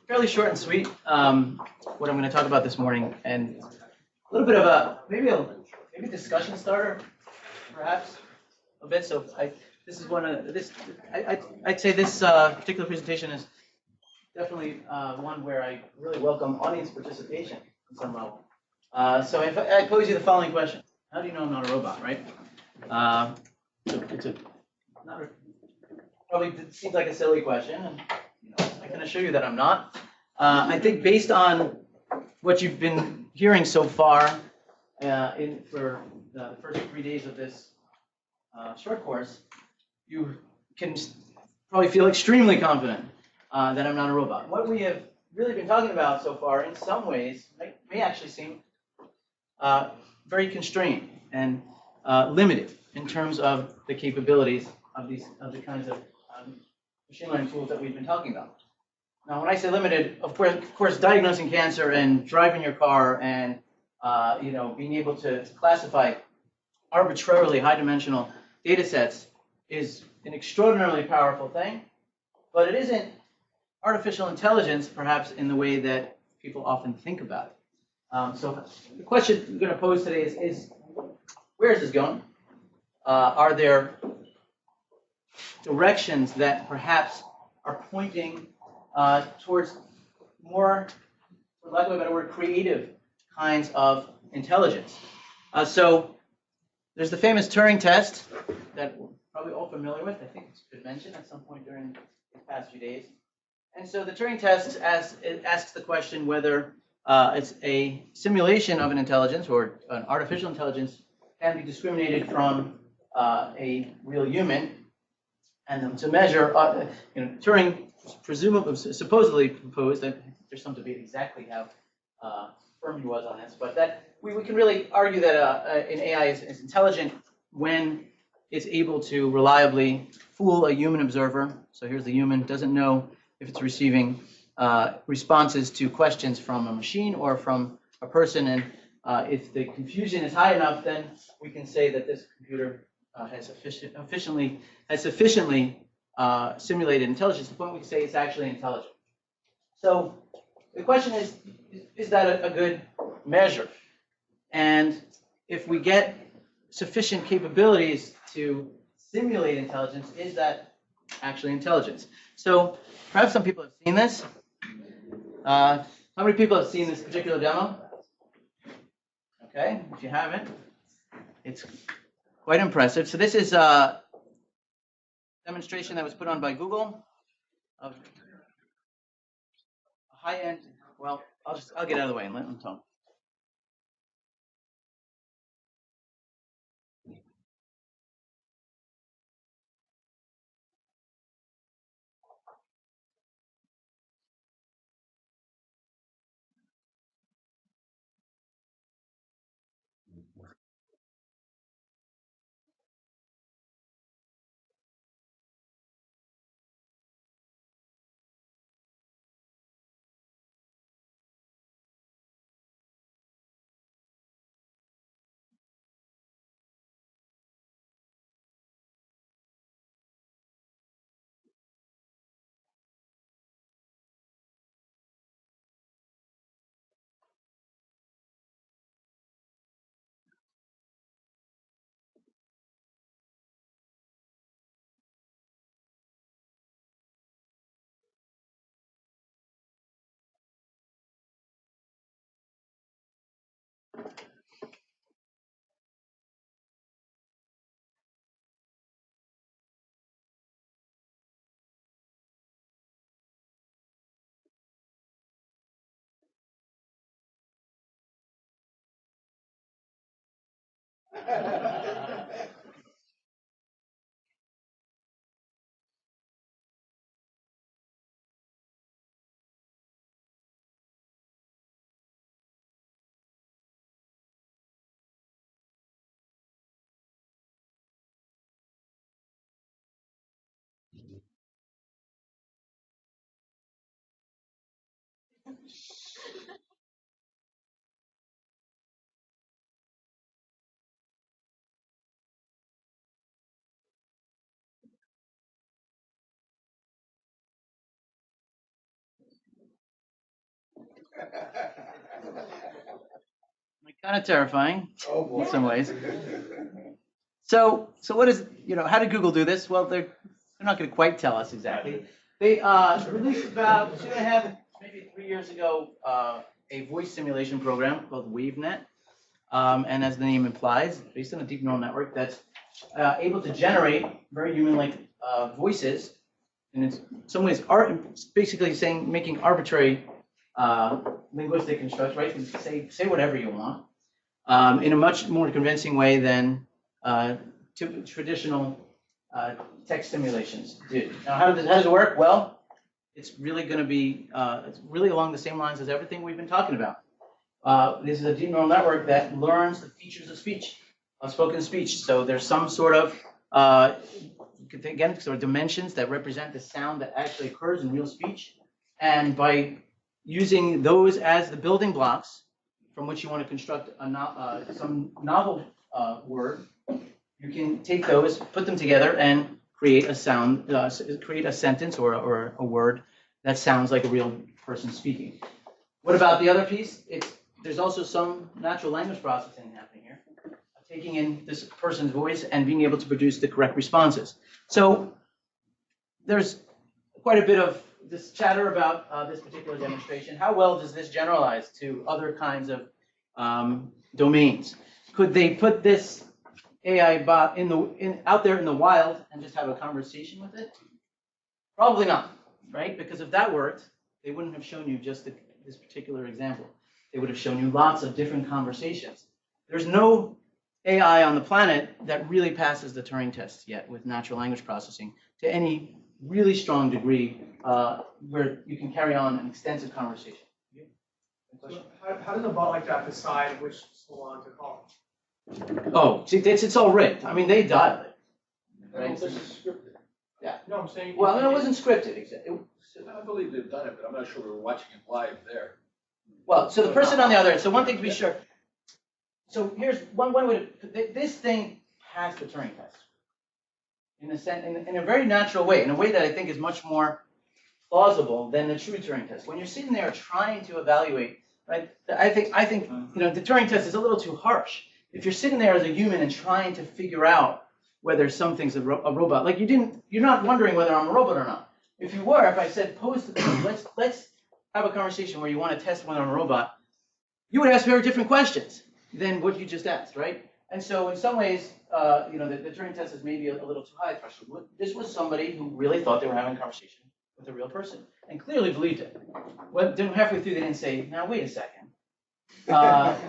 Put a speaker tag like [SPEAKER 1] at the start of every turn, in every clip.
[SPEAKER 1] Fairly short and sweet. What I'm going to talk about this morning, and a little bit of a maybe discussion starter, perhaps a bit. So this is one of this. I'd say this particular presentation is definitely one where I really welcome audience participation on some level. So if I pose you the following question: how do you know I'm not a robot? Right? Probably seems like a silly question, and I can assure you that I'm not. I think based on what you've been hearing so far for the first 3 days of this short course, you can probably feel extremely confident that I'm not a robot. What we have really been talking about so far, in some ways, may actually seem very constrained and limited in terms of the capabilities of the kinds of machine learning tools that we've been talking about. Now, when I say limited, of course, diagnosing cancer and driving your car and being able to classify arbitrarily high-dimensional data sets is an extraordinarily powerful thing, but it isn't artificial intelligence, perhaps, in the way that people often think about it. So the question I'm going to pose today is where is this going? Are there directions that perhaps are pointing towards more, for lack of a better word, creative kinds of intelligence? So there's the famous Turing Test that we're probably all familiar with. I think it's been mentioned at some point during the past few days. And so the Turing Test asks the question whether it's a simulation of an intelligence or an artificial intelligence can be discriminated from a real human. And to measure, Turing supposedly proposed, that there's some debate exactly how firm he was on this, but that we can really argue that an AI is intelligent when it's able to reliably fool a human observer. So here's the human, doesn't know if it's receiving responses to questions from a machine or from a person, and if the confusion is high enough, then we can say that this computer has sufficiently simulated intelligence to the point we can say it's actually intelligent. So the question is that a good measure? And if we get sufficient capabilities to simulate intelligence, is that actually intelligence? So perhaps some people have seen this. How many people have seen this particular demo? Okay, if you haven't, it's quite impressive. So this is a demonstration that was put on by Google of a high-end. Well, I'll get out of the way and let them talk. Kind of terrifying
[SPEAKER 2] Oh, boy.
[SPEAKER 1] in some ways. So what is, how did Google do this? Well, they're not going to quite tell us exactly. They released about 2.5, maybe 3 years ago, a voice simulation program called WaveNet. And as the name implies, based on a deep neural network that's able to generate very human-like voices. And in some ways, it's basically making arbitrary linguistic constructs, right? You can say whatever you want in a much more convincing way than traditional text simulations do. Now, how does it work? Well, it's really going to be it's really along the same lines as everything we've been talking about. This is a deep neural network that learns the features of speech, of spoken speech. So there's some sort of again, sort of dimensions that represent the sound that actually occurs in real speech, and by using those as the building blocks from which you want to construct some novel word, you can take those, put them together, and create a sound, create a sentence or a word that sounds like a real person speaking. What about the other piece? There's also some natural language processing happening here, taking in this person's voice and being able to produce the correct responses. So there's quite a bit of this chatter about this particular demonstration. How well does this generalize to other kinds of domains? Could they put this AI bot out there in the wild and just have a conversation with it? Probably not, right? Because if that worked, they wouldn't have shown you just this particular example. They would have shown you lots of different conversations. There's no AI on the planet that really passes the Turing test yet with natural language processing to any really strong degree where you can carry on an extensive conversation.
[SPEAKER 3] So how does a bot like that decide which salon to call?
[SPEAKER 1] Oh, see, it's all rigged. I mean, they dialed it. Right?
[SPEAKER 2] This is scripted.
[SPEAKER 1] Yeah.
[SPEAKER 3] No, I'm saying.
[SPEAKER 1] Well, no, it wasn't scripted.
[SPEAKER 2] I believe they've done it, but I'm not sure we're watching it live there.
[SPEAKER 1] Well, so the person on the other end. So one thing to be sure. So here's one way to. This thing passed the Turing test in a very natural way, in a way that I think is much more plausible than the true Turing test. When you're sitting there trying to evaluate, right? I think the Turing test is a little too harsh. If you're sitting there as a human and trying to figure out whether something's a robot, like you're not wondering whether I'm a robot or not. If you were, if I said pose the let's have a conversation where you want to test whether I'm a robot, you would ask very different questions than what you just asked, right? And so in some ways, the Turing test is maybe a little too high threshold. This was somebody who really thought they were having a conversation with a real person and clearly believed it. Well, then halfway through, they didn't say, "Now wait a second.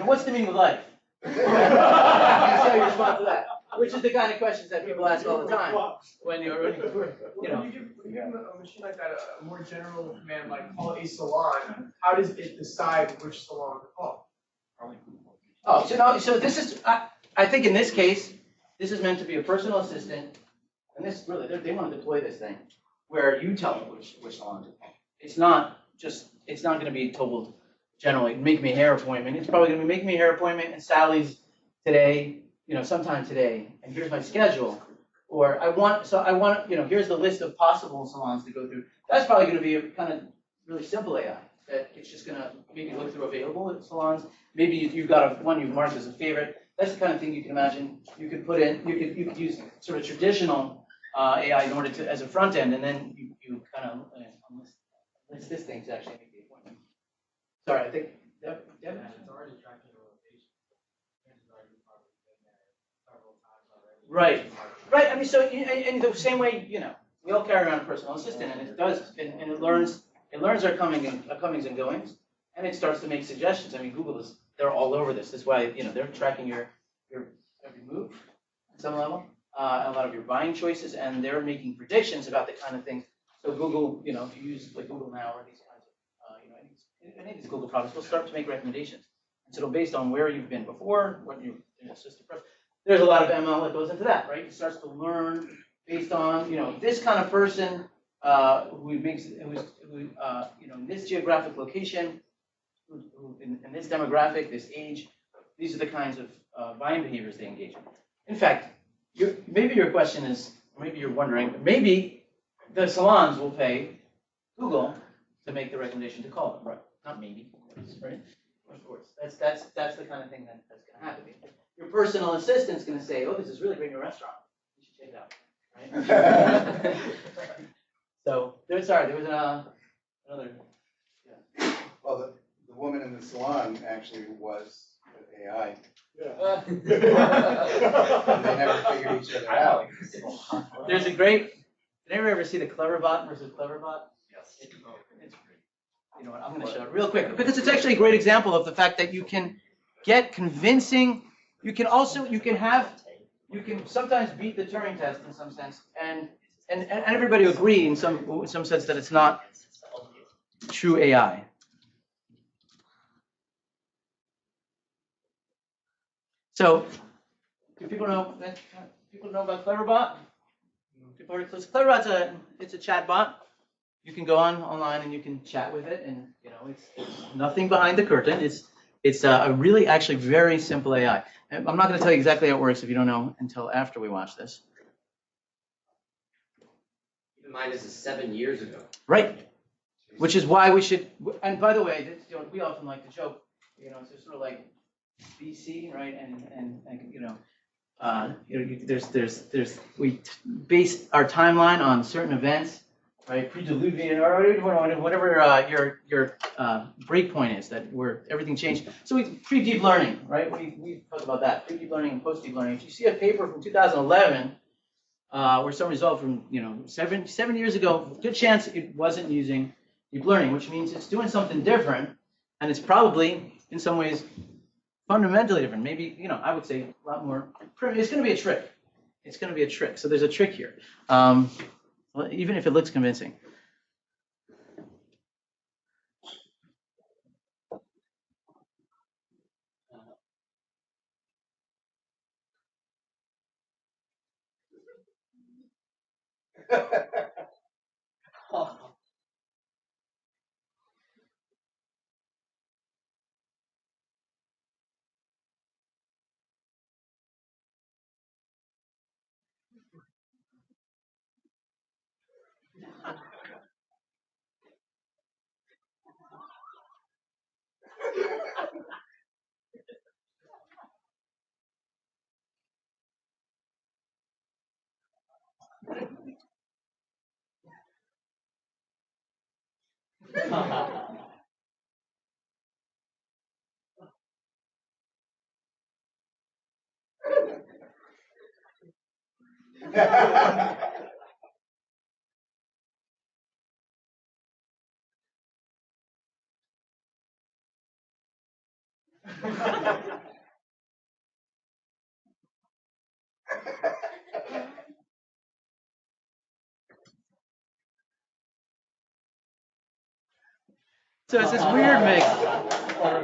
[SPEAKER 1] What's the meaning of life?" You see how you respond to that, which is the kind of questions that people ask all the time when you're.
[SPEAKER 3] When you give a machine like that a more general command, like call a salon, how does it decide which salon to call?
[SPEAKER 1] Oh, so this is. I think in this case, this is meant to be a personal assistant, and this really they want to deploy this thing where you tell them which salon to call. It's not going to be told generally, make me a hair appointment. It's probably going to be make me a hair appointment and Sally's today, sometime today, and here's my schedule. Or I want, here's the list of possible salons to go through. That's probably going to be a kind of really simple AI. That it's just going to maybe look through available salons. Maybe you've got one you've marked as a favorite. That's the kind of thing you can imagine. You could put in, you could use sort of traditional AI in order to, as a front end, and then you kind of list this thing to actually make the appointment. Sorry, I think Deb?
[SPEAKER 4] It's already tracking the location.
[SPEAKER 1] Right. I mean, so in the same way, we all carry around a personal assistant, and it does, and it learns our comings and goings, and it starts to make suggestions. I mean, Google they're all over this. That's why they're tracking your every move at some level, a lot of your buying choices, and they're making predictions about the kind of things. So Google, if you use like Google Now or these kinds of, any of these Google products, will start to make recommendations. And so based on where you've been before, what your assistant press. There's a lot of ML that goes into that, right? It starts to learn based on, this kind of person who's in this geographic location, who in this demographic, this age, these are the kinds of buying behaviors they engage in. In fact, maybe your question is, maybe you're wondering, maybe the salons will pay Google to make the recommendation to call them, right? Not maybe. course, right? Of course. That's the kind of thing that's going to happen. Your personal assistant's going to say, "Oh, this is really great in your restaurant. You should check it out." Right? So there was another. Yeah.
[SPEAKER 5] Well, the woman in the salon actually was AI.
[SPEAKER 2] Yeah.
[SPEAKER 5] And they never figured each other out.
[SPEAKER 1] There's a great. Did anyone ever see the Cleverbot versus Cleverbot?
[SPEAKER 2] Yes.
[SPEAKER 1] It's you know what? I'm going to show it real quick because it's actually a great example of the fact that you can get convincing. You can sometimes beat the Turing test in some sense, and everybody agree in some sense that it's not true AI. So, do people know about Cleverbot? People heard of Cleverbot's it's a chat bot. You can go online and you can chat with it, and you know it's nothing behind the curtain. It's a really actually very simple AI. And I'm not going to tell you exactly how it works if you don't know until after we watch this.
[SPEAKER 6] Keep in mind, this is 7 years ago.
[SPEAKER 1] Right. Which is why we should. And by the way, you know, we often like to joke. You know, it's sort of like BC, right? And you know, there's we base our timeline on certain events. Right, pre-diluvian or whatever your break point is, that where everything changed. So we pre-deep learning, right? We talked about that, pre-deep learning and post-deep learning. If you see a paper from 2011 or some result from 7 years ago, good chance it wasn't using deep learning, which means it's doing something different, and it's probably in some ways fundamentally different. Maybe I would say a lot more. It's going to be a trick. It's going to be a trick. So there's a trick here. Well, even if it looks convincing. So it's this weird mix.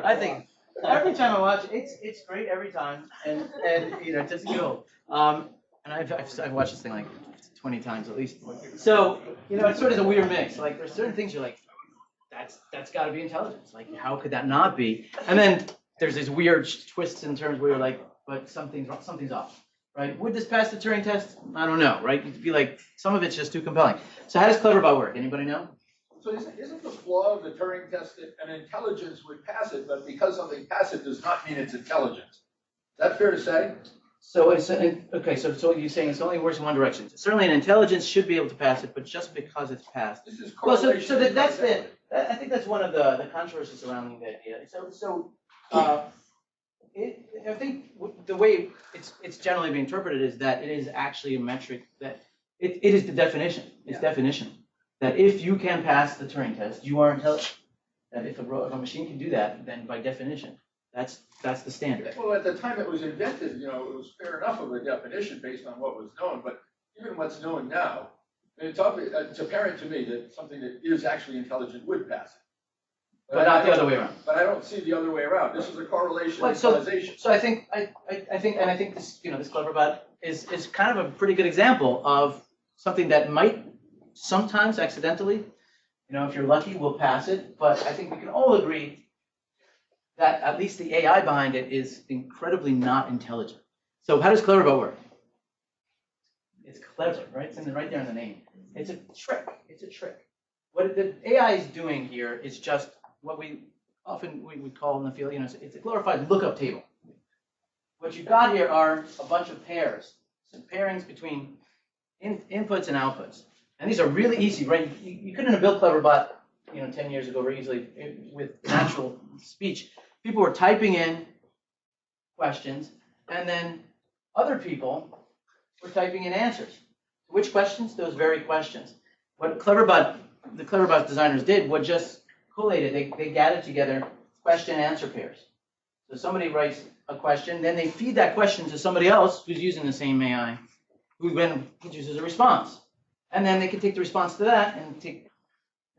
[SPEAKER 1] I think every time I watch it, it's great every time, and it doesn't get old. And I've watched this thing like 20 times at least. So it's sort of a weird mix. Like there's certain things you're like, that's got to be intelligence. Like how could that not be? And then there's these weird twists in terms where you're like, but something's off, right? Would this pass the Turing test? I don't know, right? You'd be like, some of it's just too compelling. So how does Cleverbot work? Anybody know?
[SPEAKER 2] So isn't the flaw of the Turing test that an intelligence would pass it, but because something passes it does not mean it's intelligence? Is that fair to say?
[SPEAKER 1] So it's okay. So you're saying it's only works in one direction. Certainly, an intelligence should be able to pass it, but just because it's passed.
[SPEAKER 2] This is
[SPEAKER 1] Well,
[SPEAKER 2] correlation.
[SPEAKER 1] so that's I think that's one of the controversies surrounding the idea. I think the way it's generally being interpreted is that it is actually a metric that it is the definition. It's definition that if you can pass the Turing test, you are intelligent. That if a machine can do that, then by definition, that's the standard.
[SPEAKER 2] Well, at the time it was invented, it was fair enough of a definition based on what was known, but even what's known now, it's apparent to me that something that is actually intelligent would pass it.
[SPEAKER 1] But not the other way around.
[SPEAKER 2] But I don't see the other way around. This is a correlation
[SPEAKER 1] Well,
[SPEAKER 2] and causation.
[SPEAKER 1] So I think this this Cleverbot is kind of a pretty good example of something that might sometimes accidentally, if you're lucky, will pass it. But I think we can all agree that at least the AI behind it is incredibly not intelligent. So how does Cleverbot work? It's clever, right? It's right there in the name. It's a trick. It's a trick. What the AI is doing here is just what we often we call in the field, it's a glorified lookup table. What you've got here are a bunch of pairs, some pairings between inputs and outputs. And these are really easy, right? You couldn't have built Cleverbot, 10 years ago very easily with natural speech. People were typing in questions, and then other people were typing in answers. Which questions? Those very questions. What the Cleverbot designers did was just collated. They gathered together question-answer pairs. So somebody writes a question, then they feed that question to somebody else who's using the same AI, who then produces a response. And then they can take the response to that and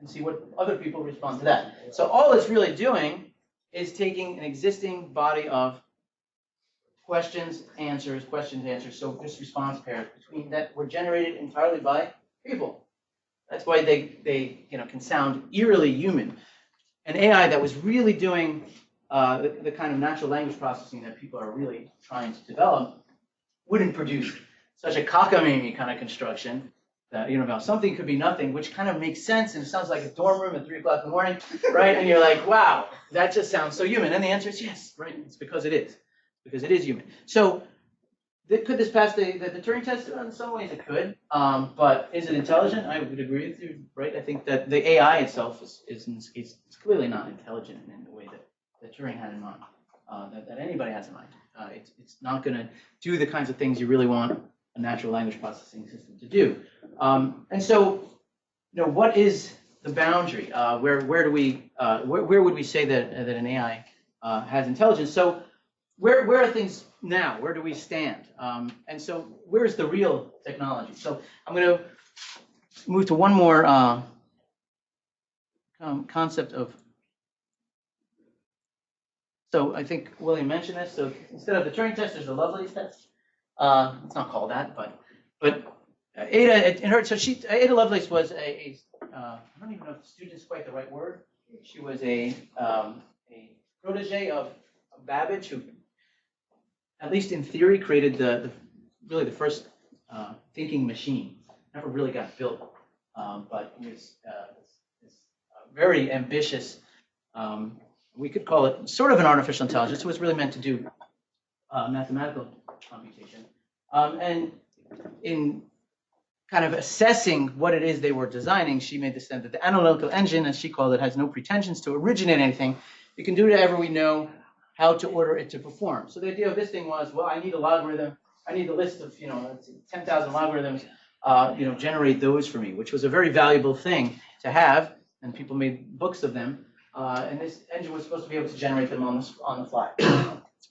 [SPEAKER 1] see what other people respond to that. So all it's really doing is taking an existing body of questions, answers. So this response pairs between that were generated entirely by people. That's why they can sound eerily human. An AI that was really doing the kind of natural language processing that people are really trying to develop wouldn't produce such a cockamamie kind of construction that, about something could be nothing, which kind of makes sense and sounds like a dorm room at 3 o'clock in the morning, right? And you're like, wow, that just sounds so human. And the answer is yes, right? It's because it is. Because it is human. So could this pass the Turing test? In some ways it could. But is it intelligent? I would agree with you, right? I think that the AI itself is clearly not intelligent in the way that Turing had in mind, that anybody has in mind. It's not going to do the kinds of things you really want a natural language processing system to do. And so, what is the boundary? Where would we say that an AI has intelligence? So where are things now? Where do we stand? And so where's the real technology? So I'm going to move to one more concept of. So I think William mentioned this. So instead of the Turing test, there's the Lovelace test. It's not called that, but Ada Lovelace was I don't even know if student is quite the right word. She was a protege of Babbage, who, at least in theory, created really the first thinking machine. Never really got built, but it was this very ambitious. We could call it sort of an artificial intelligence. It was really meant to do mathematical computation. And in kind of assessing what it is they were designing, she made the statement that the analytical engine, as she called it, has no pretensions to originate anything. It can do whatever we know how to order it to perform. So the idea of this thing was, well, I need a logarithm. I need a list of 10,000 logarithms. Generate those for me, which was a very valuable thing to have, and people made books of them. And this engine was supposed to be able to generate them on the fly.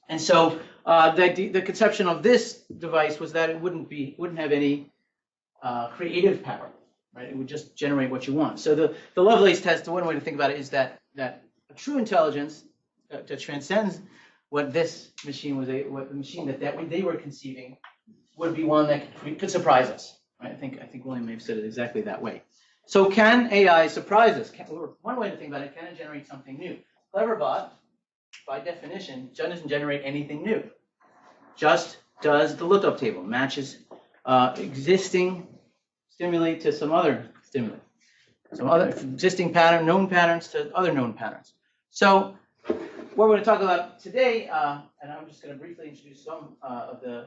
[SPEAKER 1] And so the conception of this device was that it wouldn't have any creative power, right? It would just generate what you want. So the Lovelace test, one way to think about it is that a true intelligence that transcends what this machine was, what the machine that they were conceiving, would be one that could surprise us. Right? I think William may have said it exactly that way. So can AI surprise us? One way to think about it, can it generate something new? Cleverbot, by definition, doesn't generate anything new. Just does the lookup table, matches existing stimuli to some other stimuli, some other existing known patterns to other known patterns. So what we're going to talk about today, and I'm just going to briefly introduce some of the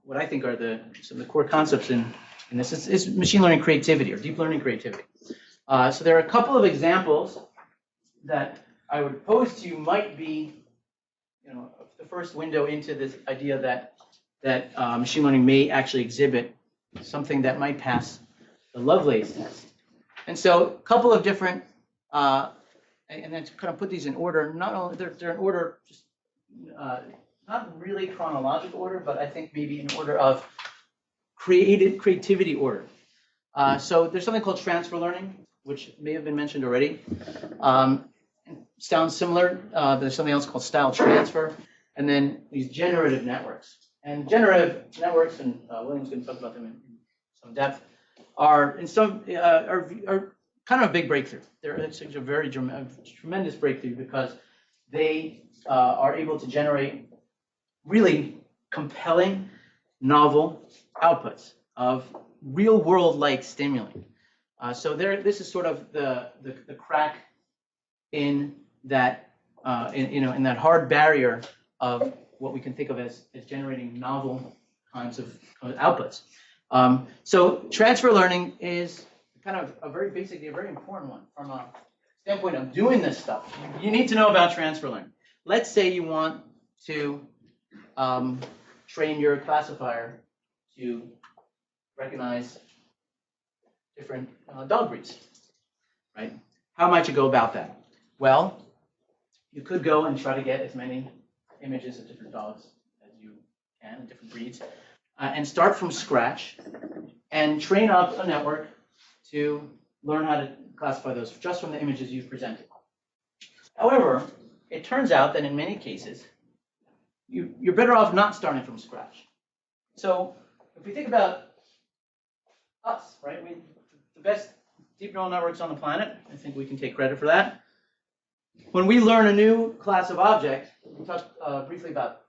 [SPEAKER 1] what I think are some of the core concepts in this is machine learning creativity or deep learning creativity. So there are a couple of examples that I would pose to you might be, the first window into this idea that machine learning may actually exhibit something that might pass the Lovelace test. And so a couple of different, and then to kind of put these in order, not only they're in order, just not really chronological order, but I think maybe in order of creativity order. So there's something called transfer learning, which may have been mentioned already. Sounds similar. There's something else called style transfer, and then these generative networks. And generative networks, and William's going to talk about them in some depth, are kind of a big breakthrough. It's a very tremendous breakthrough because they are able to generate really compelling, novel outputs of real-world-like stimuli. So this is sort of the crack in that in that hard barrier of what we can think of as generating novel kinds of outputs. So transfer learning is kind of a very important one from a standpoint of doing this stuff. You need to know about transfer learning. Let's say you want to train your classifier to recognize different dog breeds, right? How might you go about that? Well, you could go and try to get as many images of different dogs as you can, and different breeds, and start from scratch and train up a network to learn how to classify those just from the images you've presented. However, it turns out that in many cases, you're better off not starting from scratch. So if we think about us, right? The best deep neural networks on the planet, I think we can take credit for that. When we learn a new class of object, we talked briefly about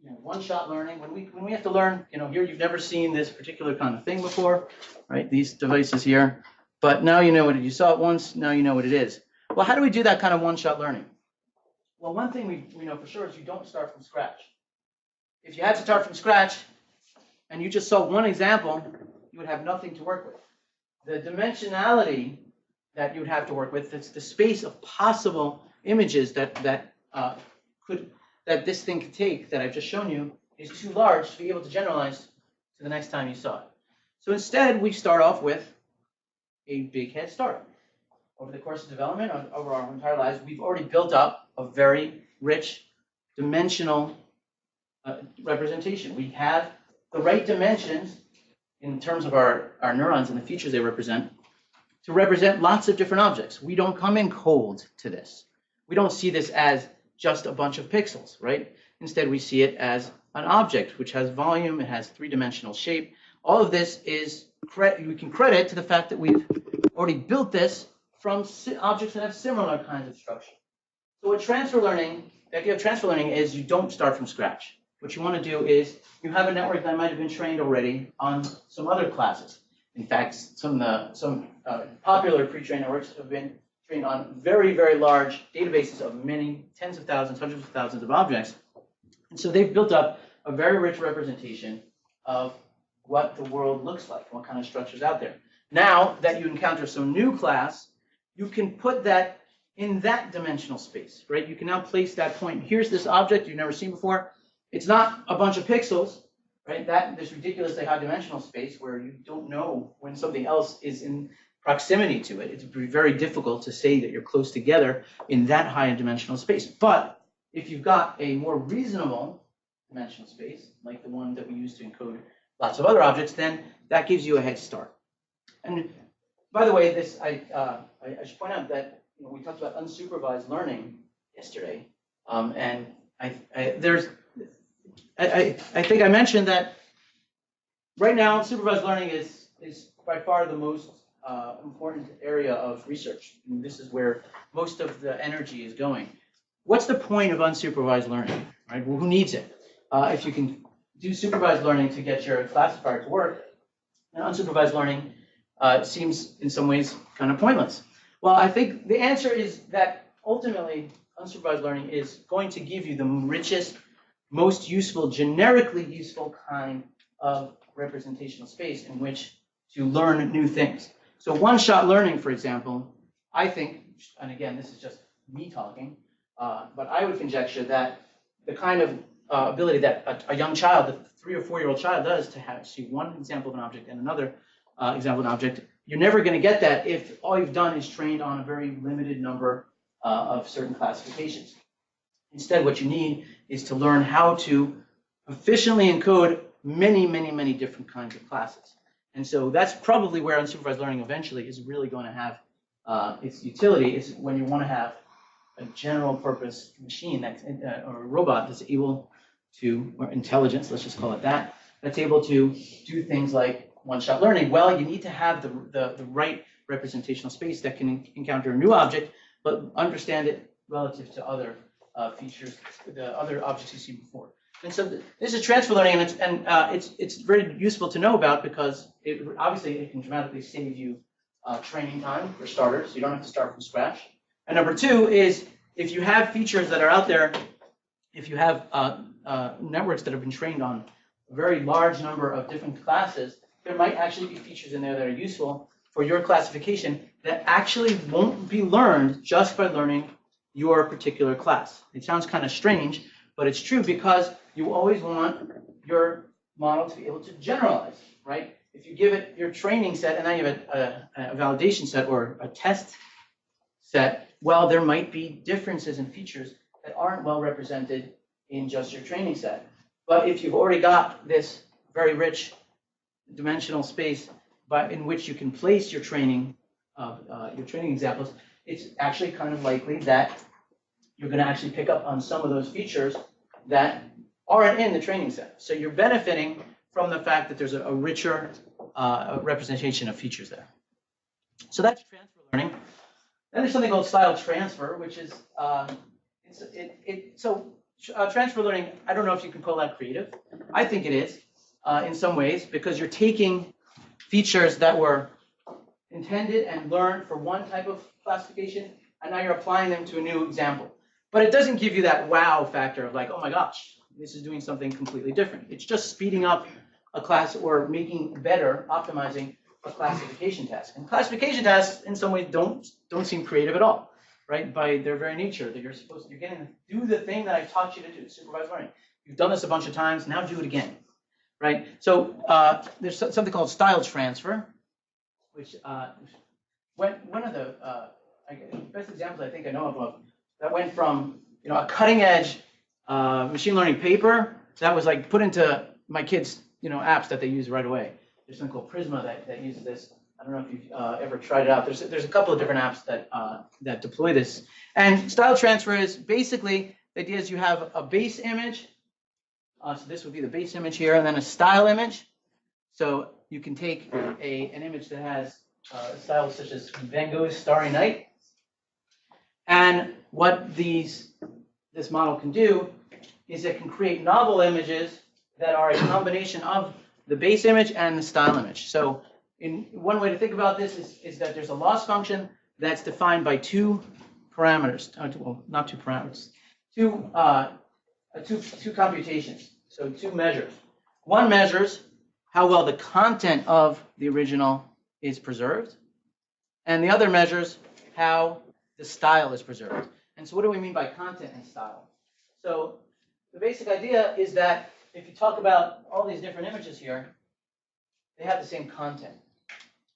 [SPEAKER 1] one-shot learning. When we have to learn, here you've never seen this particular kind of thing before, right? These devices here, but now you know what it is. You saw it once, now you know what it is. Well, how do we do that kind of one-shot learning? Well, one thing we know for sure is you don't start from scratch. If you had to start from scratch and you just saw one example, you would have nothing to work with. The dimensionality that you would have to work with, it's the space of possible images that this thing could take that I've just shown you is too large to be able to generalize to the next time you saw it. So instead, we start off with a big head start. Over the course of development, over our entire lives, we've already built up a very rich dimensional representation. We have the right dimensions in terms of our neurons and the features they represent to represent lots of different objects. We don't come in cold to this. We don't see this as just a bunch of pixels, right? Instead, we see it as an object which has volume, it has three-dimensional shape. All of this is, we can credit to the fact that we've already built this from objects that have similar kinds of structure. So what transfer learning, the idea of transfer learning is you don't start from scratch. What you want to do is you have a network that might have been trained already on some other classes. In fact, some popular pre-trained networks have been trained on very, very large databases of many tens of thousands, hundreds of thousands of objects. And so they've built up a very rich representation of what the world looks like, what kind of structures out there. Now that you encounter some new class, you can put that in that dimensional space, right? You can now place that point. Here's this object you've never seen before. It's not a bunch of pixels, right? This ridiculously high dimensional space where you don't know when something else is in proximity to it. It's very difficult to say that you're close together in that high dimensional space. But if you've got a more reasonable dimensional space, like the one that we use to encode lots of other objects, then that gives you a head start. And by the way, I should point out that we talked about unsupervised learning yesterday, and I think I mentioned that right now unsupervised learning is by far the most important area of research. And this is where most of the energy is going. What's the point of unsupervised learning, right? Well, who needs it? If you can do supervised learning to get your classifier to work, then unsupervised learning seems in some ways kind of pointless. Well, I think the answer is that ultimately unsupervised learning is going to give you the richest, most useful, generically useful kind of representational space in which to learn new things. So one-shot learning, for example, I think, and again, this is just me talking, but I would conjecture that the kind of ability that a young child, a 3 or 4-year-old child does to see one example of an object and another example of an object, you're never going to get that if all you've done is trained on a very limited number of certain classifications. Instead, what you need is to learn how to efficiently encode many, many, many different kinds of classes. And so that's probably where unsupervised learning eventually is really going to have its utility, is when you want to have a general purpose machine or a robot that's able to, or intelligence, let's just call it that, that's able to do things like one-shot learning. Well, you need to have the right representational space that can encounter a new object, but understand it relative to other features, the other objects you've seen before. And so this is transfer learning, and it's very useful to know about because obviously it can dramatically save you training time for starters. You don't have to start from scratch. And number two is if you have features that are out there, if you have networks that have been trained on a very large number of different classes, there might actually be features in there that are useful for your classification that actually won't be learned just by learning your particular class. It sounds kind of strange, but it's true because you always want your model to be able to generalize, right? If you give it your training set and then you have a validation set or a test set, well, there might be differences in features that aren't well represented in just your training set. But if you've already got this very rich dimensional space in which you can place your training examples, it's actually kind of likely that you're going to actually pick up on some of those features that aren't in the training set. So you're benefiting from the fact that there's a richer representation of features there. So that's transfer learning. Then there's something called style transfer, which is transfer learning. I don't know if you can call that creative. I think it is in some ways, because you're taking features that were intended and learned for one type of classification, and now you're applying them to a new example. But it doesn't give you that wow factor of like, oh my gosh, this is doing something completely different. It's just speeding up a class or making better, optimizing a classification task. And classification tasks, in some ways, don't seem creative at all, right? By their very nature, that you're getting to do the thing that I taught you to do, supervised learning. You've done this a bunch of times, now do it again, right? So there's something called style transfer, which one of the best examples I think I know of that went from a cutting edge machine learning paper that was like put into my kids' apps that they use right away. There's something called Prisma that uses this. I don't know if you've ever tried it out. There's a couple of different apps that deploy this. And style transfer is basically the idea is you have a base image. So this would be the base image here, and then a style image. So you can take an image that has styles such as Van Gogh's Starry Night. And what this model can do is it can create novel images that are a combination of the base image and the style image. So one way to think about this is that there's a loss function that's defined by two parameters. Well, not two parameters. Two computations. So two measures. One measures how well the content of the original is preserved, and the other measures how the style is preserved. And so what do we mean by content and style? So the basic idea is that if you talk about all these different images here, they have the same content.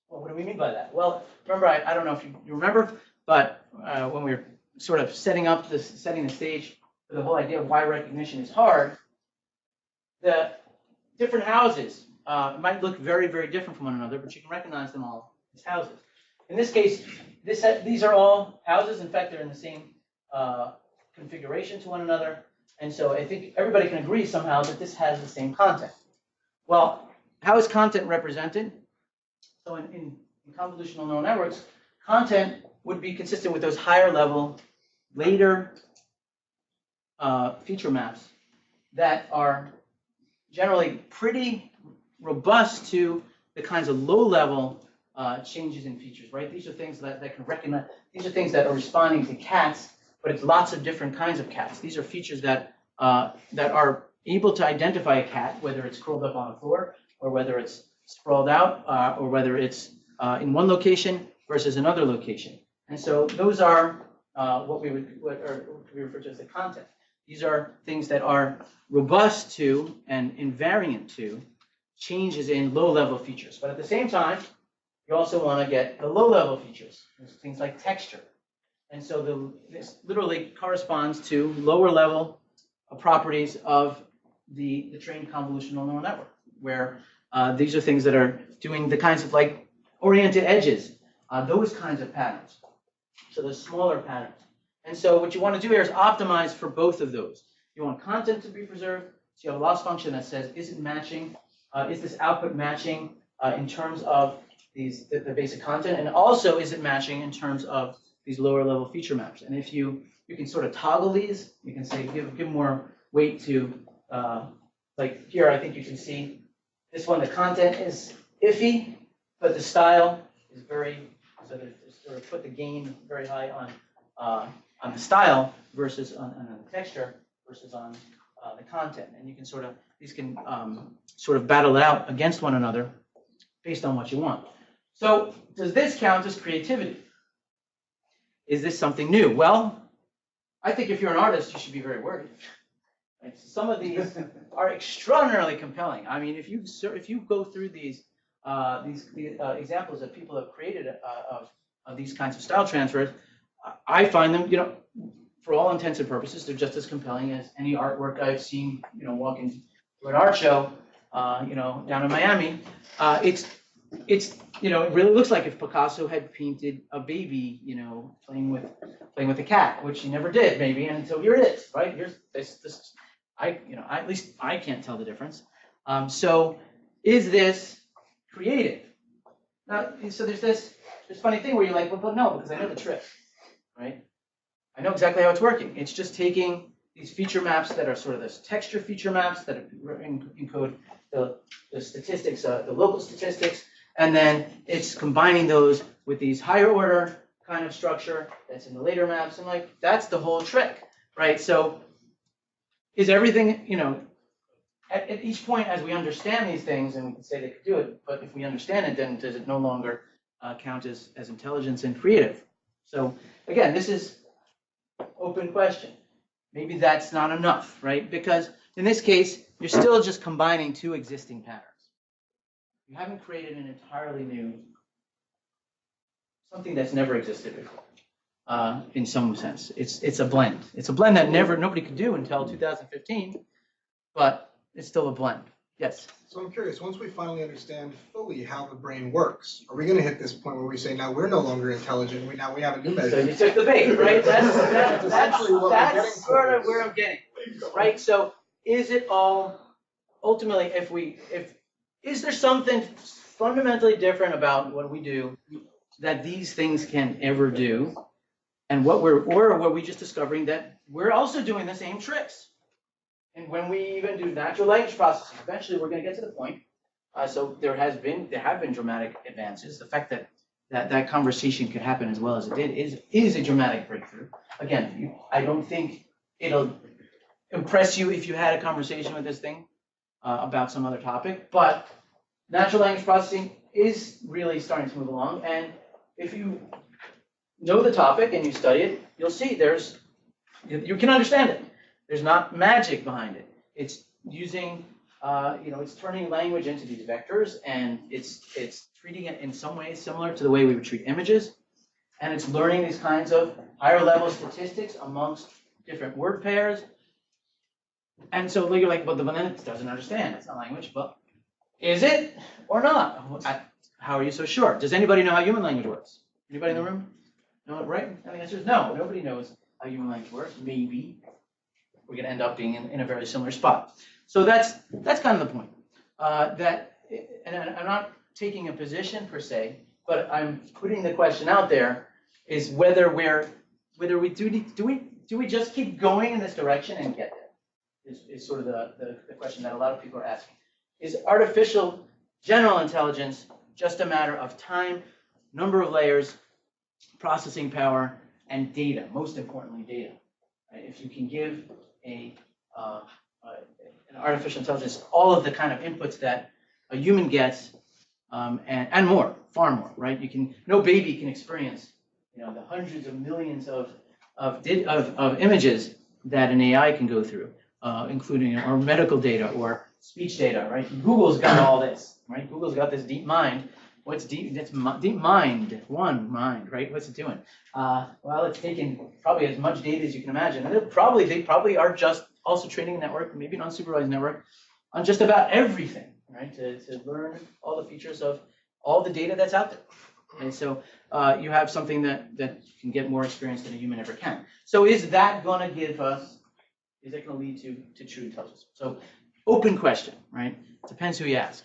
[SPEAKER 1] Well, what do we mean by that? Well, remember, I don't know if you remember, but when we were sort of setting the stage for the whole idea of why recognition is hard, the different houses might look very, very different from one another, but you can recognize them all as houses. In this case, these are all houses. In fact, they're in the same configuration to one another. And so I think everybody can agree somehow that this has the same content. Well, how is content represented? So in convolutional neural networks, content would be consistent with those higher level, later feature maps that are generally pretty robust to the kinds of low level changes in features, right? These are things that can recognize, these are things that are responding to cats, but it's lots of different kinds of cats. These are features that are able to identify a cat, whether it's curled up on the floor, or whether it's sprawled out, or whether it's in one location versus another location. And so those are what we refer to as the content. These are things that are robust to and invariant to changes in low-level features. But at the same time, you also want to get the low-level features, things like texture. And so this literally corresponds to lower-level properties of the trained convolutional neural network, where these are things that are doing the kinds of like oriented edges, those kinds of patterns. So the smaller patterns. And so what you want to do here is optimize for both of those. You want content to be preserved. So you have a loss function that says, is it matching? Is this output matching in terms of the basic content? And also, is it matching in terms of these lower level feature maps? And if you can sort of toggle these, you can say give more weight to, like here, I think you can see this one, the content is iffy, but the style is very, so they sort of put the gain very high on the style versus on the texture versus on the content. And you can these can sort of battle it out against one another based on what you want. So does this count as creativity? Is this something new? Well, I think if you're an artist, you should be very worried. Right? Some of these are extraordinarily compelling. I mean, if you go through these examples that people have created of these kinds of style transfers, I find them, for all intents and purposes, they're just as compelling as any artwork I've seen, walking to an art show, down in Miami. It really looks like if Picasso had painted a baby, playing with a cat, which he never did, maybe, and so here it is, right? Here's this. At least I can't tell the difference. So, is this creative? Now, so there's this funny thing where you're like, well, but no, because I know the trick, right? I know exactly how it's working. It's just taking these feature maps that are sort of this texture feature maps that encode the statistics, the local statistics, and then it's combining those with these higher order kind of structure that's in the later maps, and like that's the whole trick, right? So is everything, at each point as we understand these things, and we can say they could do it, but if we understand it, then does it no longer count as intelligence and creative? So again, this is open question. Maybe that's not enough, right? Because in this case, you're still just combining two existing patterns. You haven't created an entirely new, something that's never existed before. In some sense, it's a blend. It's a blend that nobody could do until 2015, but it's still a blend. Yes.
[SPEAKER 7] So I'm curious, once we finally understand fully how the brain works, are we going to hit this point where we say, now we're no longer intelligent, we have a new measure?
[SPEAKER 1] So you took the bait, right?
[SPEAKER 7] That's essentially what we're getting
[SPEAKER 1] that's sort of where I'm getting, right? So is it all, ultimately, is there something fundamentally different about what we do that these things can ever do? And or were we just discovering that we're also doing the same tricks? And when we even do natural language processing, eventually we're going to get to the point. So there have been dramatic advances. The fact that conversation could happen as well as it did is a dramatic breakthrough. Again, I don't think it'll impress you if you had a conversation with this thing about some other topic, but natural language processing is really starting to move along. And if you know the topic and you study it, you'll see you can understand it. There's not magic behind it. It's using, it's turning language into these vectors, and it's treating it in some ways similar to the way we would treat images, and it's learning these kinds of higher level statistics amongst different word pairs. And so you're like, well, then it doesn't understand. It's not language, but is it or not? How are you so sure? Does anybody know how human language works? Anybody in the room? No, right? And the answer is no. Nobody knows how human language works. Maybe we're going to end up being in a very similar spot. So that's kind of the point. And I'm not taking a position per se, but I'm putting the question out there: is whether we just keep going in this direction and get there? Is sort of the question that a lot of people are asking. Is artificial general intelligence just a matter of time, number of layers, processing power, and data? Most importantly, data. Right? If you can give an artificial intelligence all of the kind of inputs that a human gets, and more, far more, right? No baby can experience, the hundreds of millions of images that an AI can go through, including or medical data or speech data, right? Google's got all this, right? Google's got this deep mind. What's deep? That's deep mind, one mind, right? What's it doing? Well, it's taking probably as much data as you can imagine. And they probably are just also training a network, maybe an unsupervised network, on just about everything, right? To learn all the features of all the data that's out there. And so you have something that can get more experience than a human ever can. So is that going to give us? Is that going to lead to true intelligence? So open question, right? Depends who you ask.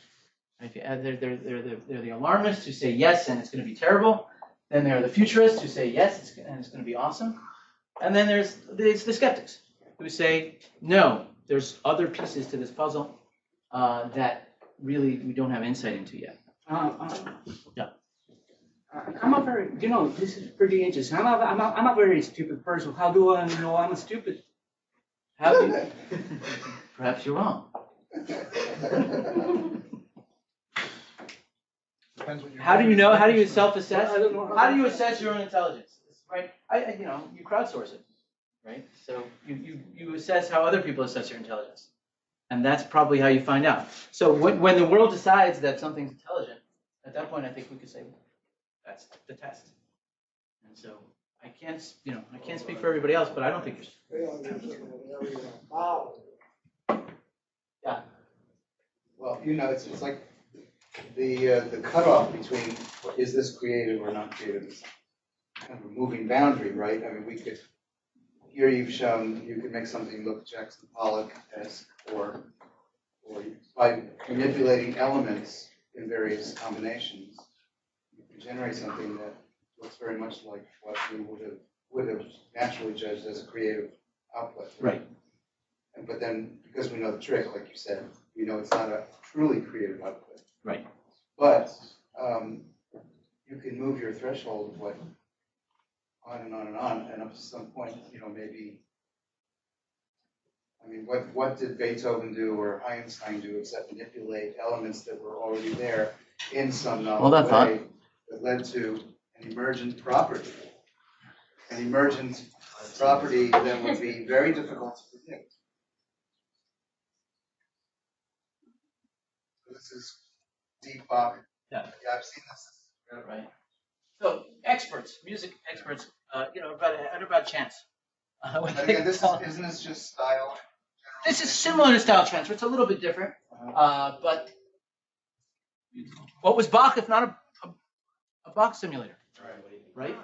[SPEAKER 1] They're the alarmists who say yes and it's going to be terrible. Then there are the futurists who say yes and it's going to be awesome. And then there's the skeptics who say no, there's other pieces to this puzzle that really we don't have insight into yet. Yeah.
[SPEAKER 8] I'm a very, this is pretty interesting. I'm a very stupid person. How do I know I'm stupid?
[SPEAKER 1] How do you? Perhaps you're wrong.
[SPEAKER 7] Depends what you're
[SPEAKER 1] How do you know? How do you self-assess?
[SPEAKER 8] I don't know.
[SPEAKER 1] How do you assess your own intelligence? Right? You crowdsource it, right? So you assess how other people assess your intelligence, and that's probably how you find out. So when the world decides that something's intelligent, at that point, I think we could say that's the test. And so I can't speak for everybody else, but I don't think you're. Yeah.
[SPEAKER 5] Well, it's like the cutoff between is this creative or not creative is kind of a moving boundary, right? I mean, here you've shown you can make something look Jackson Pollock-esque or by manipulating elements in various combinations, you can generate something that looks very much like what we would have naturally judged as a creative output.
[SPEAKER 1] Right.
[SPEAKER 5] But then, because we know the trick, like you said, we know it's not a truly creative output.
[SPEAKER 1] Right.
[SPEAKER 5] But you can move your threshold of what on and on and on, and up to some point, maybe. I mean, what did Beethoven do or Einstein do except manipulate elements that were already there in some novel way that led to an emergent property? An emergent property that would be very difficult to predict. This is deep Bach.
[SPEAKER 1] Yeah.
[SPEAKER 5] Yeah, I've seen this.
[SPEAKER 1] Right. So music experts, about chance.
[SPEAKER 5] But again, isn't this just style?
[SPEAKER 1] This is similar to style transfer. It's a little bit different, but what was Bach if not a Bach simulator? Right.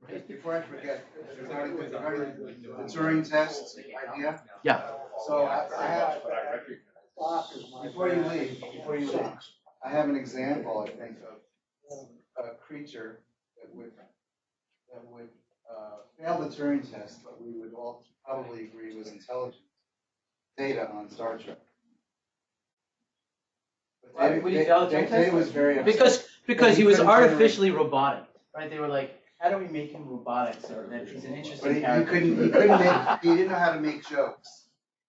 [SPEAKER 5] Right. Before I forget, regarding the Turing Test idea.
[SPEAKER 1] Yeah.
[SPEAKER 5] So I have, before you leave, I have an example, I think, of a creature that would fail the Turing Test, but we would all probably agree was intelligent. Data on Star Trek. Data was very upset.
[SPEAKER 1] Because he was artificially robotic, right? They were like, how do we make him robotic so that he's an interesting character?
[SPEAKER 5] He didn't know how to make jokes.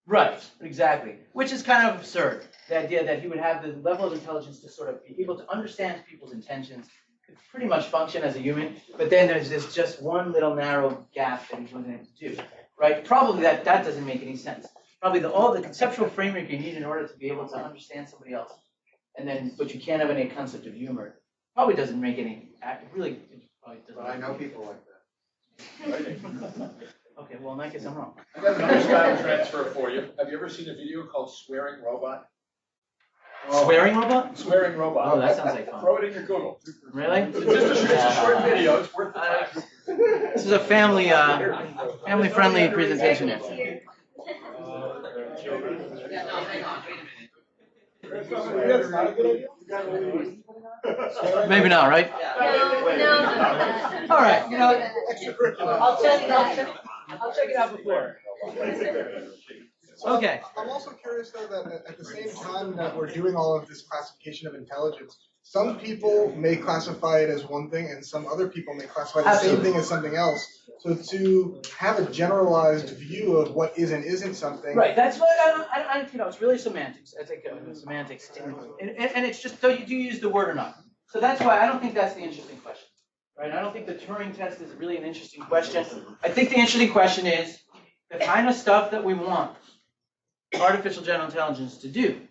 [SPEAKER 1] Right, exactly. Which is kind of absurd. The idea that he would have the level of intelligence to sort of be able to understand people's intentions, could pretty much function as a human, but then there's this just one little narrow gap that he wasn't able to do. Right? Probably that doesn't make any sense. Probably all the conceptual framework you need in order to be able to understand somebody else, but you can't have any concept of humor, probably doesn't make any really.
[SPEAKER 5] But I know people like that.
[SPEAKER 1] Okay, well in that case I'm wrong.
[SPEAKER 2] I got another style transfer for you. Have you ever seen a video called Swearing Robot?
[SPEAKER 1] Swearing robot?
[SPEAKER 2] Swearing Robot.
[SPEAKER 1] Oh, that sounds like fun.
[SPEAKER 2] Throw it in your Google.
[SPEAKER 1] Really?
[SPEAKER 2] It's a short video. It's worth the time.
[SPEAKER 1] This is a family-friendly presentation here.
[SPEAKER 6] Yeah, no, hang on, wait a minute.
[SPEAKER 1] Maybe not, right?
[SPEAKER 6] No.
[SPEAKER 1] All right, I'll check it out before. Okay.
[SPEAKER 7] I'm also curious though that at the same time that we're doing all of this classification of intelligence, some people may classify it as one thing and some other people may classify the same thing as something else. So to have a generalized view of what is and isn't something.
[SPEAKER 1] Right, that's what it's really semantics. I think semantics, and it's just so you do use the word or not. So that's why I don't think that's the interesting question, right? I don't think the Turing test is really an interesting question. I think the interesting question is the kind of stuff that we want artificial general intelligence to do,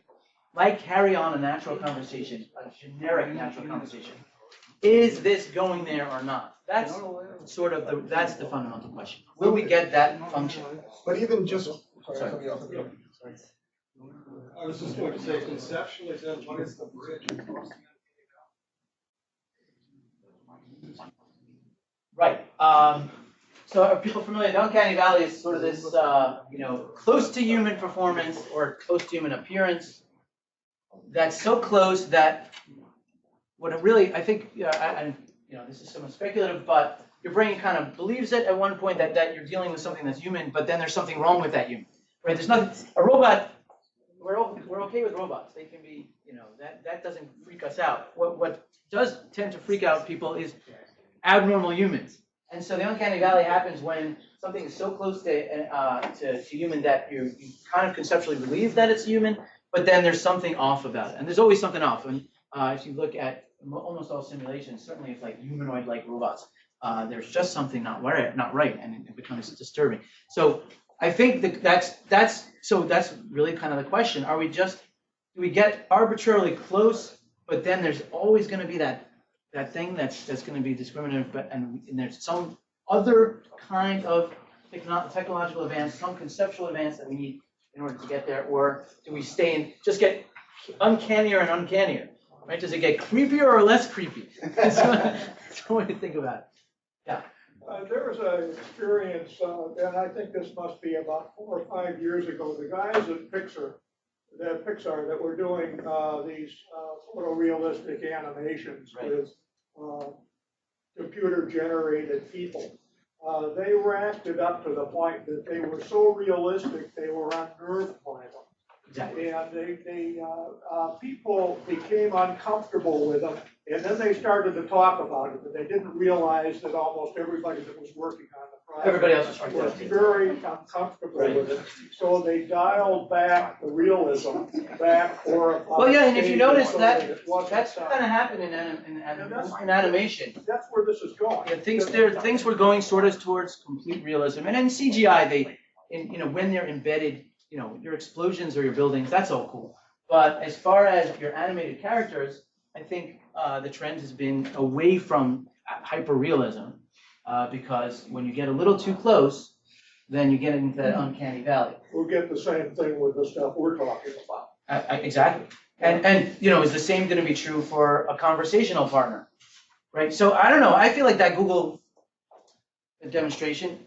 [SPEAKER 1] like carry on a natural conversation, a generic natural conversation. Is this going there or not? That's sort of that's the fundamental question. Will we get that function?
[SPEAKER 7] But even just
[SPEAKER 1] Sorry.
[SPEAKER 4] I was just going to say, conceptually, then, what is the bridge?
[SPEAKER 1] Right. So are people familiar? The uncanny valley is sort of this, close to human performance or close to human appearance. That's so close that what it really, I think, this is somewhat speculative, but your brain kind of believes it at one point that you're dealing with something that's human, but then there's something wrong with that human. Right? There's nothing. A robot we're okay with robots. They can be, that doesn't freak us out. What does tend to freak out people is abnormal humans. And so the uncanny valley happens when something is so close to human that you kind of conceptually believe that it's human, but then there's something off about it. And there's always something off. And if you look at almost all simulations, certainly it's like humanoid-like robots, there's just something not right, and it becomes disturbing. So I think that's really kind of the question. Do we get arbitrarily close, but then there's always going to be that thing that's going to be discriminative, and there's some other kind of technological advance, some conceptual advance that we need in order to get there, or do we just get uncannier and uncannier, right? Does it get creepier or less creepy? That's one way to think about it. Yeah.
[SPEAKER 9] There was an experience, and I think this must be about 4 or 5 years ago. The guys at Pixar that were doing these photorealistic animations with computer-generated people. They ramped it up to the point that they were so realistic they were unnerve-violent.
[SPEAKER 1] Exactly.
[SPEAKER 9] And people became uncomfortable with them, and then they started to talk about it, and they didn't realize that almost everybody that was working on the project
[SPEAKER 1] Everybody else
[SPEAKER 9] was very uncomfortable with it. So they dialed back the realism back for.
[SPEAKER 1] Well, yeah, and if you notice that's kind of happened in animation.
[SPEAKER 9] That's where this is going.
[SPEAKER 1] Yeah, things were going sort of towards complete realism, and in CGI, when they're embedded, your explosions or your buildings, that's all cool. But as far as your animated characters, I think the trend has been away from hyper-realism, because when you get a little too close, then you get into that uncanny valley.
[SPEAKER 9] We'll get the same thing with the stuff we're talking about.
[SPEAKER 1] Exactly. And is the same going to be true for a conversational partner, right? So I don't know. I feel like that Google demonstration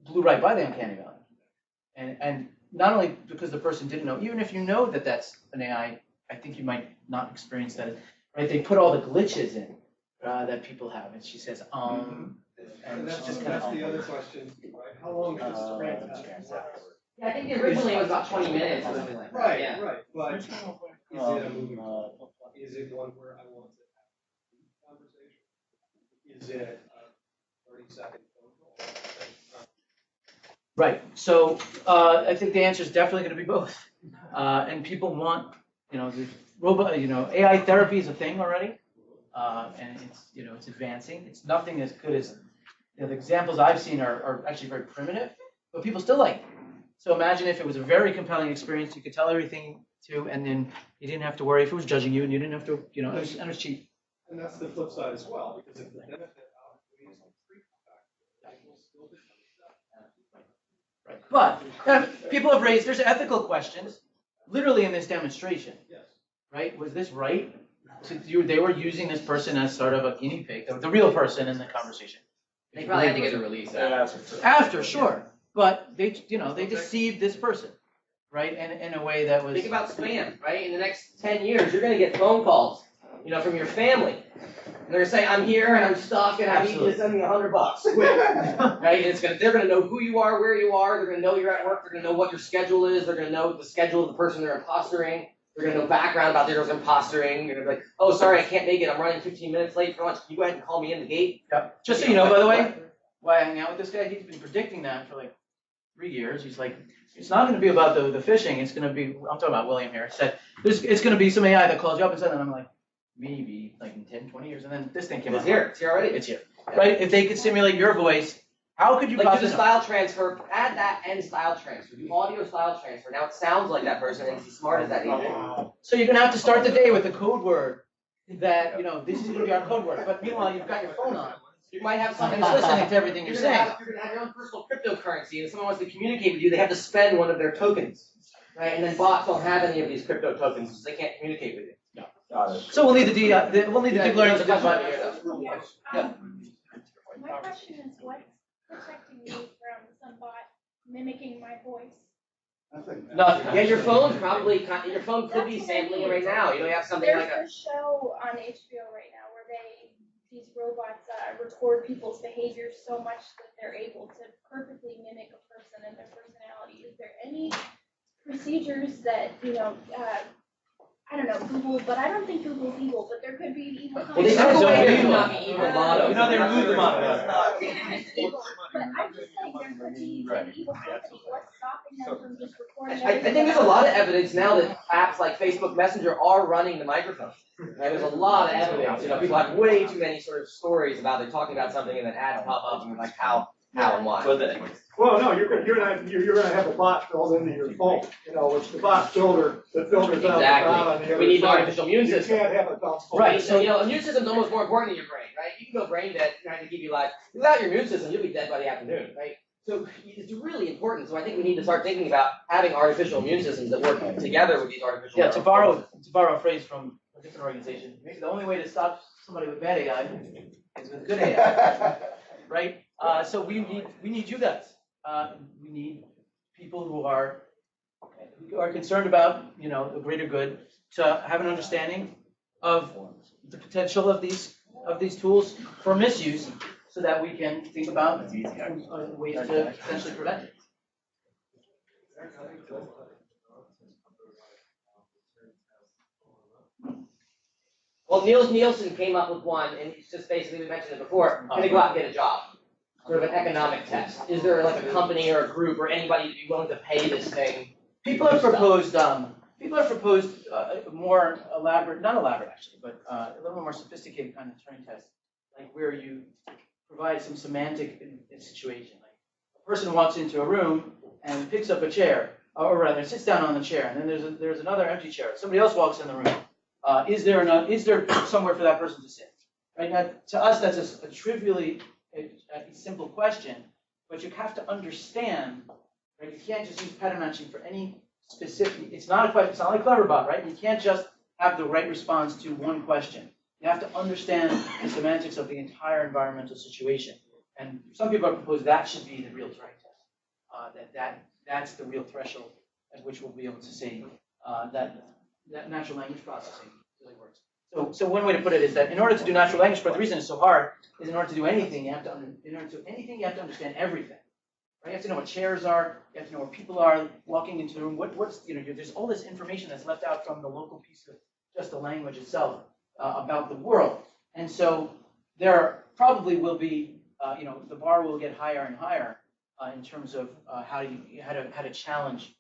[SPEAKER 1] blew right by the uncanny valley, and not only because the person didn't know, even if you know that that's an AI, I think you might not experience that. Right? They put all the glitches in that people have, and she says,
[SPEAKER 4] And that's the other question, right? How long should the sprint have?
[SPEAKER 6] Yeah, I think originally it was about 20 minutes. Or something like that.
[SPEAKER 4] Right,
[SPEAKER 6] Yeah.
[SPEAKER 4] right, but is it a moving target? Is it one where I want to have a conversation? Is it a 30-second phone call?
[SPEAKER 1] Right. So I think the answer is definitely going to be both. And people want, the robot, AI therapy is a thing already, and it's advancing. It's nothing as good as the examples I've seen are actually very primitive, but people still like it. So imagine if it was a very compelling experience, you could tell everything to, and then you didn't have to worry if it was judging you, and you didn't have to, it was cheap.
[SPEAKER 4] And that's the flip side as well, because if the benefit outweighs the treatment factor, it will still be
[SPEAKER 1] Right. But people have raised, there's ethical questions, literally in this demonstration.
[SPEAKER 4] Yes.
[SPEAKER 1] Right? Was this right? So they were using this person as sort of a guinea pig, the real person in the conversation.
[SPEAKER 6] They probably had to get a release
[SPEAKER 1] After, sure. But they deceived this person, right? And in a way that was.
[SPEAKER 6] Think about spam, right? In the next 10 years, you're going to get phone calls, from your family. And they're going to say, I'm here and I'm stuck and I need you to send me $100. Right? And they're going to know who you are, where you are. They're going to know you're at work. They're going to know what your schedule is. They're going to know the schedule of the person they're impostering. They're going to know background about their impostering. You're going to be like, oh, sorry, I can't make it. I'm running 15 minutes late for lunch. Can you go ahead and call me in the gate?
[SPEAKER 1] Yep. Just so you know, by the way, why I hang out with this guy, he's been predicting that for like 3 years. He's like, it's not going to be about the phishing. It's going to be, I'm talking about William here, said, it's going to be some AI that calls you up and says, and I'm like, maybe like in 10, 20 years. And then this thing came out.
[SPEAKER 6] It's here. It's here already.
[SPEAKER 1] It's here. Right? If they could simulate your voice, how could you
[SPEAKER 6] like do the
[SPEAKER 1] possibly
[SPEAKER 6] style transfer, add that and style transfer, do audio style transfer. Now it sounds like that person and it's as smart as that agent.
[SPEAKER 1] So you're going to have to start the day with a code word that, this is going to be our code word. But meanwhile, you've got your phone on.
[SPEAKER 6] You might have
[SPEAKER 1] And
[SPEAKER 6] something
[SPEAKER 1] it's listening to everything you're saying.
[SPEAKER 6] You're going to have your own personal cryptocurrency, and if someone wants to communicate with you, they have to spend one of their tokens, right? And then bots don't have any of these crypto tokens, so they can't communicate with you.
[SPEAKER 1] So we'll need the deep learning to
[SPEAKER 6] Yeah.
[SPEAKER 10] My question is, what's protecting me from some bot mimicking my voice?
[SPEAKER 1] Nothing.
[SPEAKER 6] Yeah, your phone could be sampling it right now. You have something like
[SPEAKER 10] There's a show on HBO right now where these robots record people's behavior so much that they're able to perfectly mimic a person and their personality. Is there any procedures that, I don't know, Google, but I don't think Google's evil, but there could be evil.
[SPEAKER 6] Well, they took away their not be evil motto.
[SPEAKER 1] You know, they removed the motto.
[SPEAKER 10] Evil, but I'm just saying there could be an evil company. What's stopping them from just recording
[SPEAKER 6] I
[SPEAKER 10] everything?
[SPEAKER 6] think there's a lot of evidence now that apps like Facebook Messenger are running the microphone. Right? There's a lot of evidence. People have way too many sort of stories about they're talking about something and then ads pop up and you're like, how and why.
[SPEAKER 9] Well, no, you're gonna have a bot built into your phone, which the bot filter that filters out the data on the other
[SPEAKER 6] Exactly. We need an
[SPEAKER 9] side.
[SPEAKER 6] artificial immune
[SPEAKER 9] You
[SPEAKER 6] system.
[SPEAKER 9] can't have a dumb phone.
[SPEAKER 6] Right, so immune system's almost more important than your brain, right? You can go brain dead trying to keep you alive. Without your immune system, you'll be dead by the afternoon, right? So it's really important. So I think we need to start thinking about having artificial immune systems that work together with these artificial.
[SPEAKER 1] Yeah, to borrow a phrase from a different organization, maybe the only way to stop somebody with bad AI is with good AI, right? So we need you guys. We need people who are concerned about the greater good to have an understanding of the potential of these tools for misuse, so that we can think about ways to potentially prevent it.
[SPEAKER 6] Well, Niels Nielsen came up with one, and it's just basically, we mentioned it before, can they go out and get a job? Sort of an economic test. Is there like a company or a group or anybody to be willing to pay this thing?
[SPEAKER 1] People have proposed more elaborate, not elaborate actually, but a little more sophisticated kind of Turing test, like where you provide some semantic situation. Like a person walks into a room and picks up a chair, or rather sits down on the chair, and then there's another empty chair. Somebody else walks in the room. Is there somewhere for that person to sit? Right now, to us, that's a trivially a simple question, but you have to understand. Right? You can't just use pattern matching for any specific. It's not a question. It's not like Cleverbot, right? You can't just have the right response to one question. You have to understand the semantics of the entire environmental situation. And some people have proposed that should be the real Turing test. That's the real threshold at which we'll be able to say that natural language processing really works. So one way to put it is that in order to do natural language, but the reason it's so hard is in order to do anything, you have to understand everything. Right? You have to know what chairs are. You have to know where people are walking into the room. There's all this information that's left out from the local piece of just the language itself about the world. And so there probably will be, the bar will get higher and higher in terms of how to challenge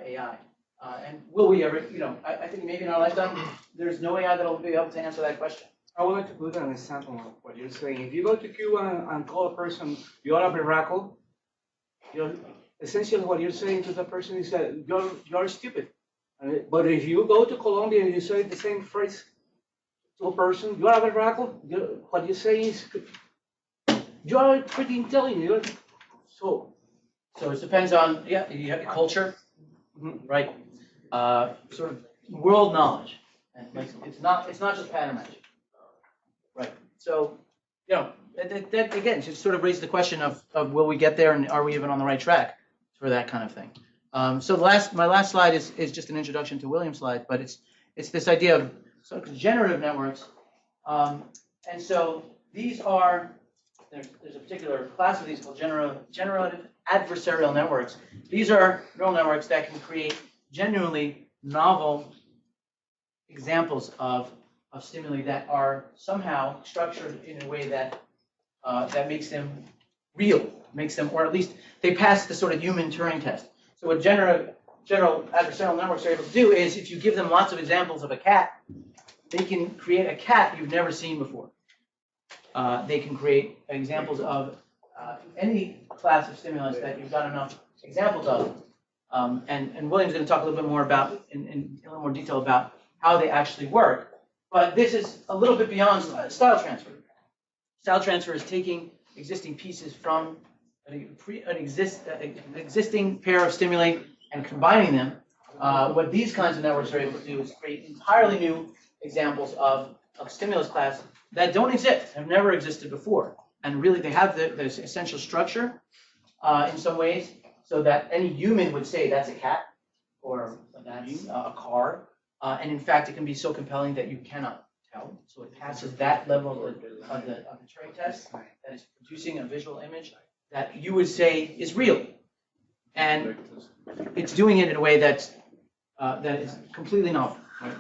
[SPEAKER 1] AI. And will we ever? I think maybe in our lifetime, there's no AI that will be able to answer that question.
[SPEAKER 8] I would like to put an example of what you're saying. If you go to Cuba and call a person, you're a miracle, essentially what you're saying to the person is that you're stupid. But if you go to Colombia and you say the same phrase to a person, you're a miracle, what you say is you're pretty intelligent. So
[SPEAKER 1] it depends on culture, right? Sort of world knowledge, and it's not just pattern matching, right? So that again just sort of raises the question of will we get there, and are we even on the right track for that kind of thing? So my last slide is just an introduction to William's slide, but it's this idea of sort of generative networks, and so these are there's a particular class of these called generative adversarial networks. These are neural networks that can create genuinely novel examples of stimuli that are somehow structured in a way that makes them real, or at least they pass the sort of human Turing test. So what general adversarial networks are able to do is, if you give them lots of examples of a cat, they can create a cat you've never seen before. They can create examples of any class of stimulus that you've got enough examples of. And William's going to talk a little bit more about, in a little more detail about how they actually work. But this is a little bit beyond style transfer. Style transfer is taking existing pieces from an existing pair of stimuli and combining them. What these kinds of networks are able to do is create entirely new examples of stimulus class that don't exist, have never existed before. And really, they have the essential structure in some ways, so that any human would say that's a cat or that's a car. And in fact, it can be so compelling that you cannot tell. So it passes that level of the Turing test, that is producing a visual image that you would say is real. And it's doing it in a way that is completely novel. Right?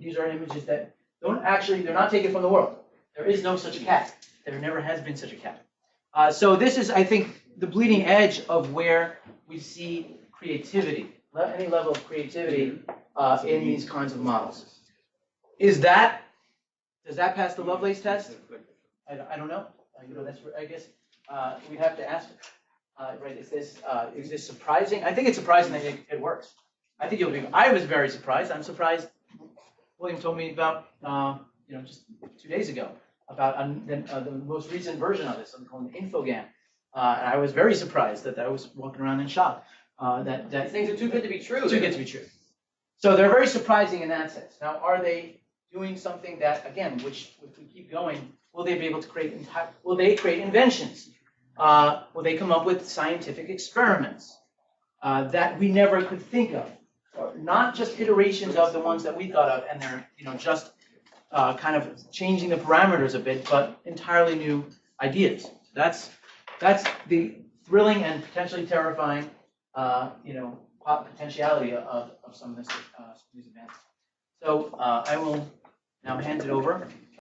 [SPEAKER 1] These are images that they're not taken from the world. There is no such a cat. There never has been such a cat. So this is, I think, the bleeding edge of where we see creativity, any level of creativity in these kinds of models. Does that pass the Lovelace test? I don't know. That's I guess we have to ask. Right? Is this surprising? I think it's surprising that it works. I think I was very surprised. I'm surprised. William told me about just 2 days ago about the most recent version of this, something called an Infogam, and I was very surprised that I was walking around in shock. That
[SPEAKER 6] These things are too good to be true.
[SPEAKER 1] too good to be true. So they're very surprising in that sense. Now, are they doing something that, again, which if we keep going, will they be able to create? Will they create inventions? Will they come up with scientific experiments that we never could think of? Or not just iterations of the ones that we thought of, and they're just kind of changing the parameters a bit, but entirely new ideas. That's the thrilling and potentially terrifying, potentiality of some of these advances. So I will now hand it over